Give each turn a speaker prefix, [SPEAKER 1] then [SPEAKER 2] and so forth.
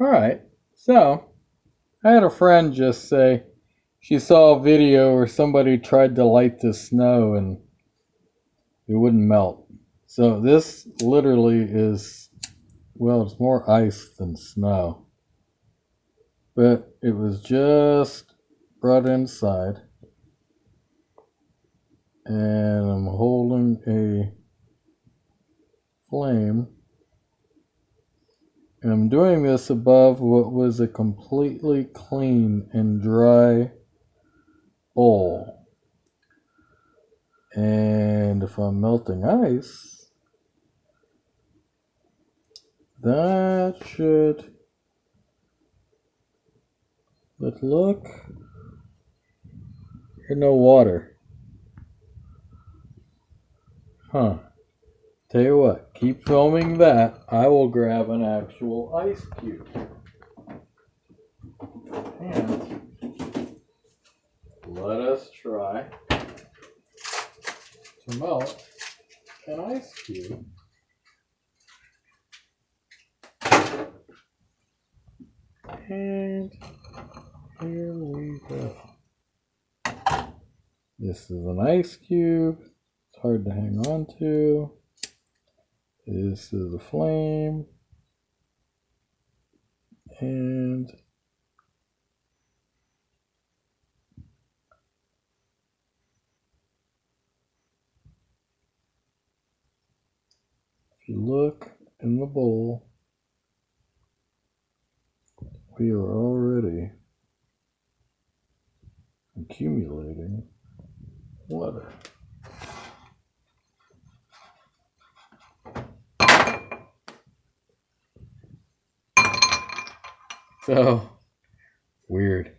[SPEAKER 1] All right. So I had a friend just say she saw a video where somebody tried to light the snow and it wouldn't melt. So this literally is, well, it's more ice than snow. But it was just brought inside. And I'm holding a flame. And I'm doing this above what was a completely clean and dry bowl. And if I'm melting ice, that should, but look, there's no water. Huh. Tell you what, keep filming that. I will grab an actual ice cube. And let us try to melt an ice cube. And here we go. This is an ice cube. It's hard to hang on to. This is a flame. And if you look in the bowl, we are already accumulating water. So weird.